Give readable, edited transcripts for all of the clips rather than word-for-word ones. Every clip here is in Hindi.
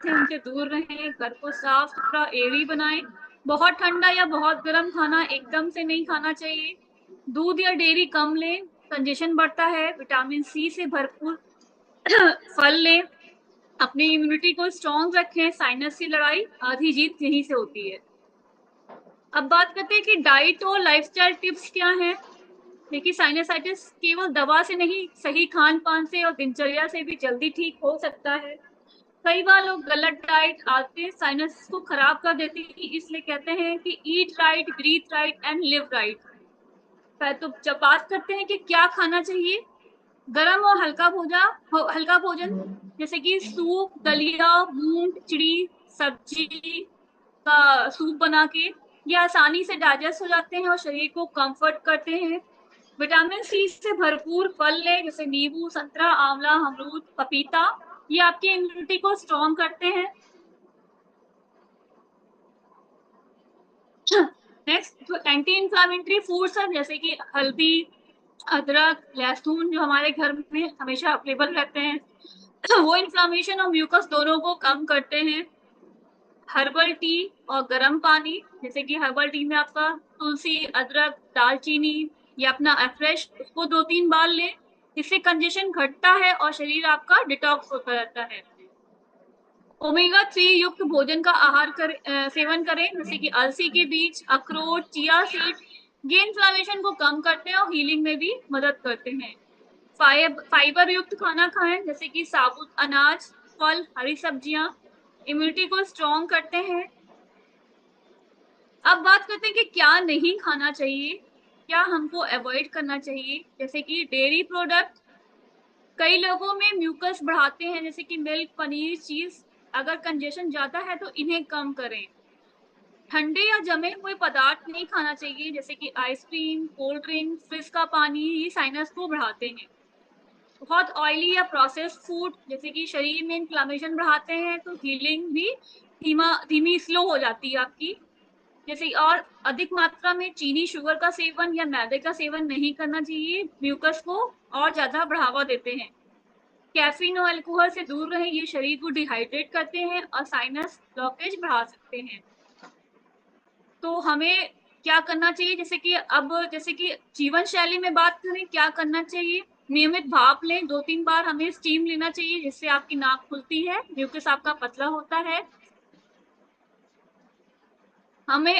हैं उनसे दूर रहें, घर को साफ सुथरा एयरी बनाएं। बहुत ठंडा या बहुत गर्म खाना एकदम से नहीं खाना चाहिए। दूध या डेयरी कम लें, कंजेशन बढ़ता है। विटामिन सी से भरपूर फल लें। अपनी इम्यूनिटी को स्ट्रॉन्ग रखें, साइनस की लड़ाई आधी जीत यहीं से होती है। अब बात करते हैं कि डाइट और लाइफस्टाइल टिप्स क्या हैं। देखिए, साइनसाइटिस केवल दवा से नहीं, सही खान पान से और दिनचर्या से भी जल्दी ठीक हो सकता है। कई बार लोग गलत डाइट आदतें साइनस को खराब कर देती है, इसलिए कहते हैं कि eat right, breathe right and live right. तो जब बात करते हैं कि क्या खाना चाहिए, गरम और हल्का भोजन जैसे कि सूप, दलिया, मूंग, खिचड़ी, सब्जी का सूप बना के, ये आसानी से डाइजेस्ट हो जाते हैं और शरीर को कंफर्ट करते हैं। विटामिन सी से भरपूर फल लें, जैसे नींबू, संतरा, आंवला, अमरूद, पपीता। ये आपकी इम्यूनिटी को स्ट्रॉन्ग करते हैं। नेक्स्ट, जो एंटी इंफ्लामेटरी फूड्स है, जैसे कि हल्दी, अदरक, लहसुन, जो हमारे घर में हमेशा अवेलेबल रहते हैं, वो इन्फ्लामेशन और म्यूकस दोनों को कम करते हैं। हर्बल टी और गर्म पानी, जैसे कि हर्बल टी में आपका तुलसी, अदरक, दालचीनी, या अपना अफ्रेश, उसको 2-3 बार लें। इससे कंजेशन घटता है और शरीर आपका डिटॉक्स होता रहता है। ओमेगा 3 युक्त भोजन का सेवन करें, जैसे कि अलसी के बीज, अखरोट, चिया सीड। ये इन्फ्लामेशन को कम करते हैं और हीलिंग में भी मदद करते हैं। फाइबर युक्त खाना खाएं, जैसे कि साबुत अनाज, फल, हरी सब्जियां इम्यूनिटी को स्ट्रॉन्ग करते हैं। अब बात करते हैं कि क्या नहीं खाना चाहिए, क्या हमको अवॉइड करना चाहिए। जैसे कि डेयरी प्रोडक्ट कई लोगों में म्यूकस बढ़ाते हैं, जैसे कि मिल्क, पनीर, चीज। अगर कंजेशन ज्यादा है तो इन्हें कम करें। ठंडे या जमे हुए पदार्थ नहीं खाना चाहिए, जैसे कि आइसक्रीम, कोल्ड ड्रिंक, फ्रिज का पानी, ये साइनस को बढ़ाते हैं। बहुत ऑयली या प्रोसेस्ड फूड, जैसे कि शरीर में इन्फ्लेमेशन बढ़ाते हैं, तो हीलिंग भी धीमी स्लो हो जाती है आपकी। जैसे और अधिक मात्रा में चीनी, शुगर का सेवन या मैदे का सेवन नहीं करना चाहिए, म्यूकस को और ज्यादा बढ़ावा देते हैं। कैफीन और अल्कोहल से दूर रहें, ये शरीर को डिहाइड्रेट करते हैं और साइनस ब्लॉकेज बढ़ा सकते हैं। तो हमें क्या करना चाहिए, जैसे कि जीवन शैली में बात करें, क्या करना चाहिए। नियमित भाप लें, 2-3 बार हमें स्टीम लेना चाहिए, जिससे आपकी नाक खुलती है, म्यूकस आपका पतला होता है। हमें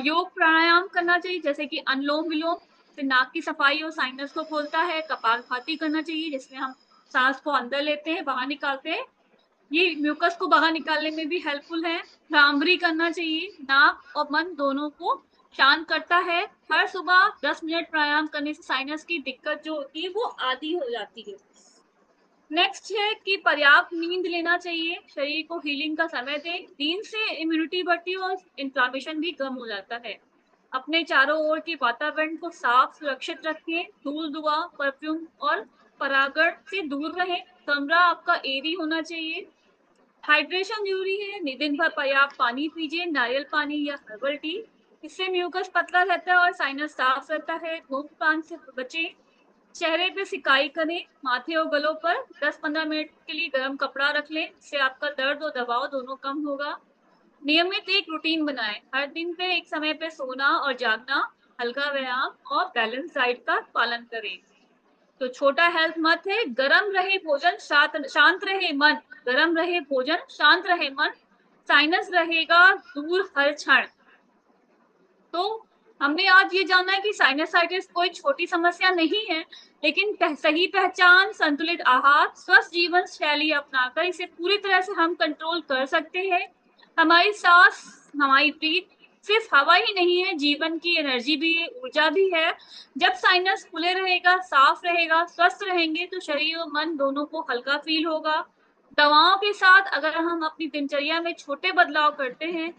योग प्राणायाम करना चाहिए, जैसे कि अनुलोम विलोम से नाक की सफाई और साइनस को खोलता है। कपालभाति करना चाहिए, जिसमें हम सांस को अंदर लेते हैं, बाहर निकालते हैं। ये म्यूकस को बाहर निकालने में भी हेल्पफुल है। भ्रामरी करना चाहिए, नाक और मन दोनों को शांत करता है। हर सुबह 10 मिनट प्राणायाम करने से साइनस की दिक्कत जो होती है वो आधी हो जाती है। नेक्स्ट है कि पर्याप्त नींद लेना चाहिए, शरीर को हीलिंग का समय दें। नींद से इम्यूनिटी बढ़ती है और इन्फ्लामेशन भी कम हो जाता है। अपने चारों ओर के वातावरण को साफ सुरक्षित रखें, धूल, धुआं, परफ्यूम और परागण से दूर रहें। कमरा आपका एयरी होना चाहिए। हाइड्रेशन जरूरी है, दिन भर पर्याप्त पानी पीजिए, नारियल पानी या हर्बल टी। इससे म्यूकस पतला रहता है और साइनस साफ रहता है। धूम्रपान से बचें। चेहरे पे सिकाई करें, माथे और गलों पर 10-15 मिनट के लिए गर्म कपड़ा रख लें, इससे आपका दर्द और दबाव दोनों कम होगा। नियमित एक रूटीन बनाएं, हर दिन पे एक समय पे सोना और जागना, हल्का व्यायाम और बैलेंस डाइट का पालन करें। तो छोटा हेल्थ मत है, गरम रहे भोजन, शांत रहे मन। गरम रहे भोजन, शांत रहे मन, साइनस रहेगा दूर हर क्षण। तो हमने आज ये जाना है कि साइनसाइटिस कोई छोटी समस्या नहीं है, लेकिन सही पहचान, संतुलित आहार, स्वस्थ जीवन शैली अपनाकर इसे पूरी तरह से हम कंट्रोल कर सकते हैं। हमारी सांस, हमारी ब्रीथ सिर्फ हवा ही नहीं है, जीवन की एनर्जी भी है, ऊर्जा भी है। जब साइनस खुले रहेगा, साफ रहेगा, स्वस्थ रहेंगे, तो शरीर और मन दोनों को हल्का फील होगा। दवाओं के साथ अगर हम अपनी दिनचर्या में छोटे बदलाव करते हैं,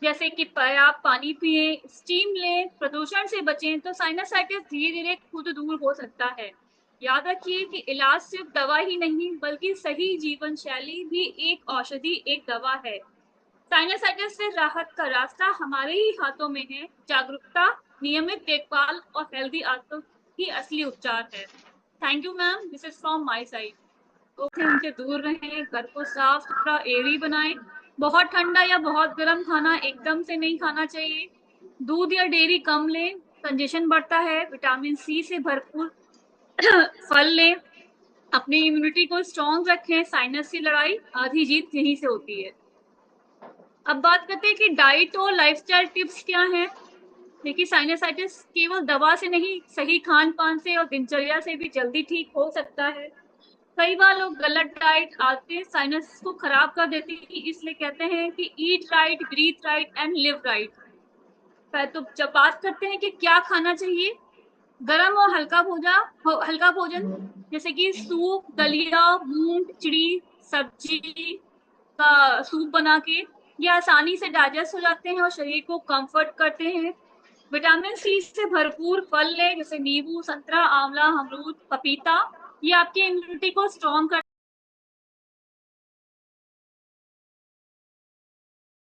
जैसे कि पर्याप्त पानी पिए, स्टीम लें, प्रदूषण से बचें, तो साइनसाइटिस धीरे धीरे खुद दूर हो सकता है। याद रखिए कि इलाज सिर्फ दवा ही नहीं, बल्कि सही जीवन शैली भी एक औषधि, एक दवा है। साइनसाइटिस से राहत का रास्ता हमारे ही हाथों में है। जागरूकता, नियमित देखभाल और हेल्दी आदतों ही असली उपचार है। Thank you ma'am, this is from my side. से उनसे दूर रहें, घर को साफ-सुथरा एयरी बनाएँ। बहुत ठंडा या बहुत गर्म खाना एकदम से नहीं खाना चाहिए। दूध या डेयरी कम लें, कंजेशन बढ़ता है। विटामिन सी से भरपूर फल लें, अपनी इम्यूनिटी को स्ट्रॉन्ग रखें, साइनस की लड़ाई आधी जीत यहीं से होती है। अब बात करते हैं कि डाइट और लाइफ़स्टाइल टिप्स क्या हैं? देखिए साइनसाइटिस केवल दवा से नहीं, सही खान-पान से और दिनचर्या से भी जल्दी ठीक हो सकता है। कई बार लोग गलत डाइट आदतें साइनस को खराब कर देती हैं, इसलिए कहते हैं कि eat right, breathe right and live right. तो जब बात करते हैं कि क्या खाना चाहिए, गरम और हल्का भोजन जैसे कि सूप, दलिया, मूंग, खिचड़ी, सब्जी का सूप बना के ये आसानी से डाइजेस्ट हो जाते हैं और शरीर को कंफर्ट करते हैं। विटामिन सी से भरपूर फल लें जैसे नींबू, संतरा, आंवला, अमरूद, पपीता। ये आपकी इम्यूनिटी को स्ट्रॉन्ग कर